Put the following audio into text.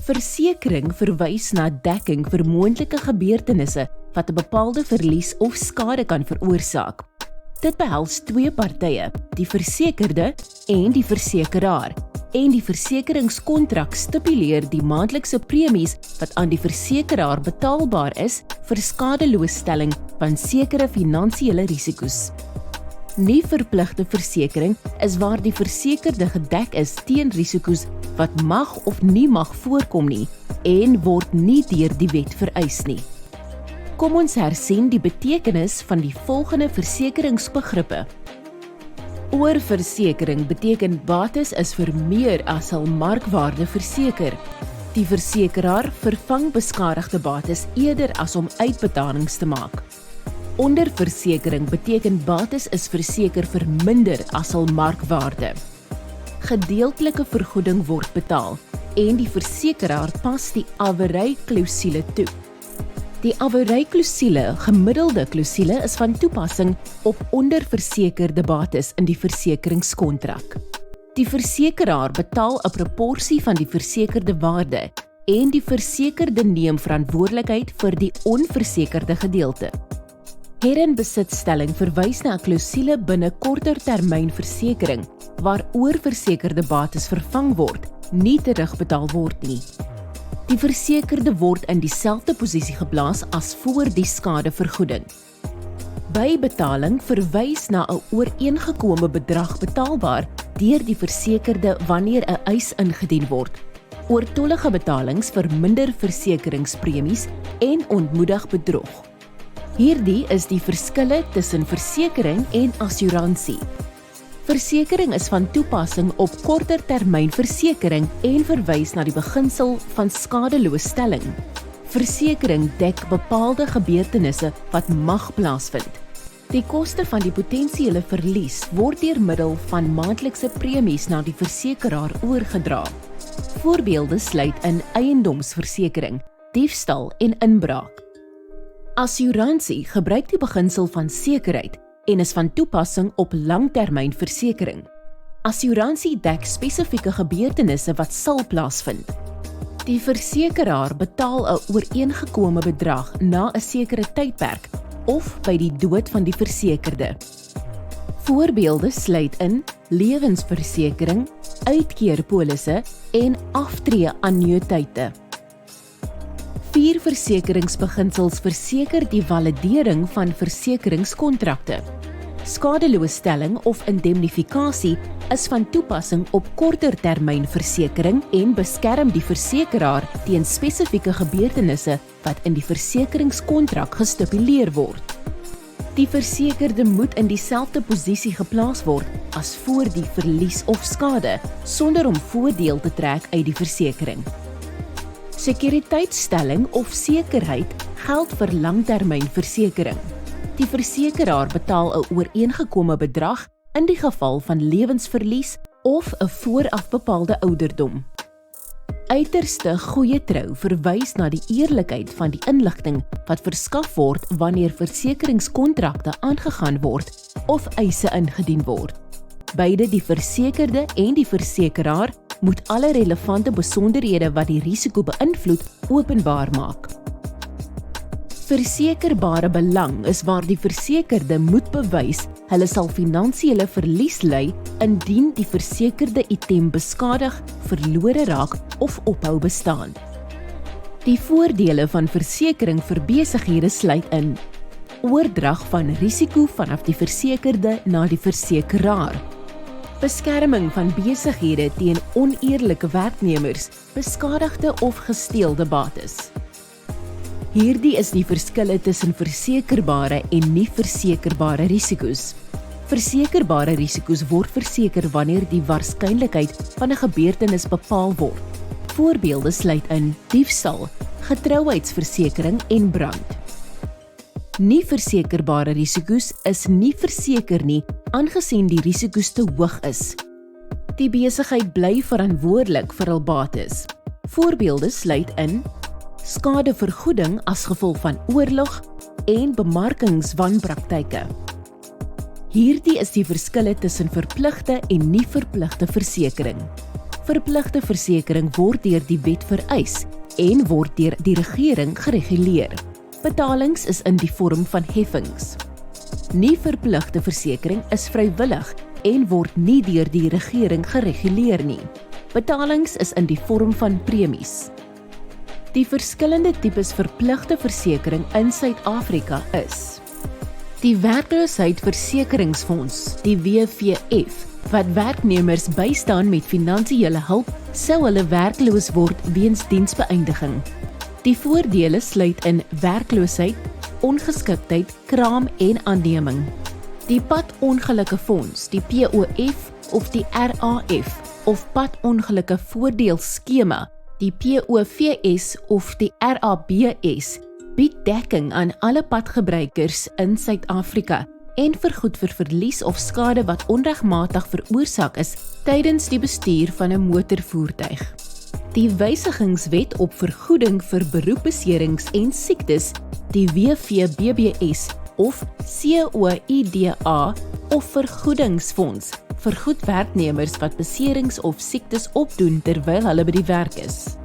Versekering verwys na dekking vir moontlike gebeurtenisse wat 'n bepaalde verlies of skade kan veroorsaak. Dit behels twee partye, die versekerde en die versekeraar, en die versekeringskontrak stipuleer die maandelikse premies wat aan die versekeraar betaalbaar is vir skadeloosstelling van sekere finansiële risiko's. Nie verpligte versekering is waar die versekerde gedek is teen risiko's wat mag of nie mag voorkom nie en word nie deur die wet vereis nie. Kom ons hersien die betekenis van die volgende versekeringsbegrippe. Oorversekering beteken bates is vir meer as hul markwaarde verseker. Die versekeraar vervang beskadigde bates eerder as om uitbetalings te maak. Onderversekering beteken bates is verseker vir minder as hul markwaarde. Gedeeltelike vergoeding word betaal en die versekeraar pas die averij-klousule toe. Die averij-klousule, gemiddelde klousule, is van toepassing op onderversekerde bates in die versekeringskontrak. Die versekeraar betaal 'n proporsie van die versekerde waarde en die versekerde neem verantwoordelikheid vir die onversekerde gedeelte. Herinbesitstelling verwys na 'n klousule binne kortertermynversekering waar oorversekerde bates vervang word, nie terugbetaal word nie. Die versekerde word in dieselfde posisie geplaas as voor die skadevergoeding. Bybetaling verwys na 'n ooreengekome bedrag betaalbaar deur die versekerde wanneer 'n eis ingedien word. Oortollige betalings verminder versekeringspremies en ontmoedig bedrog. Hierdie is die verskille tussen versekering en assuransie. Versekering is van toepassing op kortertermynversekering en verwys na die beginsel van skadeloosstelling. Versekering dek bepaalde gebeurtenisse wat mag plaasvind. Die koste van die potensiële verlies word deur middel van maandelikse premies na die versekeraar oorgedra. Voorbeelde sluit in eiendomsversekering, diefstal en inbraak. Assuransie gebruik die beginsel van sekerheid en is van toepassing op langtermynversekering. Assuransie dek spesifieke gebeurtenisse wat sal plaasvind. Die versekeraar betaal 'n ooreengekome bedrag na 'n sekere tydperk of by die dood van die versekerde. Voorbeelde sluit in lewensversekering, uitkeerpolisse en aftreeannuïteite. 4 versekeringsbeginsels verseker die validering van versekeringskontrakte. Skadeloosstelling of indemnifikasie is van toepassing op kortertermynversekering en beskerm die versekeraar teen spesifieke gebeurtenisse wat in die versekeringskontrak gestipuleer word. Die versekerde moet in dieselfde posisie geplaas word as voor die verlies of skade, sonder om voordeel te trek uit die versekering. Sekuriteitstelling of sekerheid geld vir langtermynversekering. Die versekeraar betaal 'n ooreengekome bedrag in die geval van lewensverlies of 'n vooraf bepaalde ouderdom. Uiterste goeie trou verwys na die eerlikheid van die inligting wat verskaf word wanneer versekeringskontrakte aangegaan word of eise ingedien word. Beide die versekerde en die versekeraar moet alle relevante besonderhede wat die risiko beïnvloed openbaar maak. Versekerbare belang is waar die versekerde moet bewys hulle sal finansiële verlies ly indien die versekerde item beskadig, verlore raak of ophou bestaan. Die voordele van versekering vir besighede sluit in oordrag van risiko vanaf die versekerde na die versekeraar, beskerming van besighede teen oneerlike werknemers, beskadigde of gesteelde bates. Hierdie is die verskille tussen versekerbare en nie versekerbare risiko's. Versekerbare risiko's word verseker wanneer die waarskynlikheid van 'n gebeurtenis bepaal word. Voorbeelde sluit in diefstal, getrouheidsversekering en brand. Nie versekerbare risiko's is nie verseker nie, aangesien die risiko's te hoog is. Die besigheid bly verantwoordelik vir hul bates. Voorbeelde sluit in skadevergoeding as gevolg van oorlog en bemarkingswanpraktyke. Hierdie is die verskille tussen verpligte en nie verpligte versekering. Verpligte versekering word deur die wet vereis en word deur die regering gereguleer. Betalings is in die vorm van heffings. Nie verpligte versekering is vrywillig en word nie deur die regering gereguleer nie. Betalings is in die vorm van premies. Die verskillende tipes verpligte versekering in Suid-Afrika is: die Werkloosheidsversekeringsfonds, die WVF, wat werknemers bystaan met finansiële hulp sou hulle werkloos word weens diensbeëindiging. Die voordele sluit in werkloosheid, ongeskiktheid, kraam en aanneming. Die padongelukke fonds, die POF of die RAF of padongelukke voordeelskema, die POVS of die RABS, bied dekking aan alle padgebruikers in Suid-Afrika en vergoed vir verlies of skade wat onregmatig veroorsaak is tydens die bestuur van 'n motorvoertuig. Die wysigingswet op vergoeding vir beroepbeserings en siektes, die WVBBS of COIDA of vergoedingsfonds, vergoed werknemers wat beserings of siektes opdoen terwyl hulle by die werk is.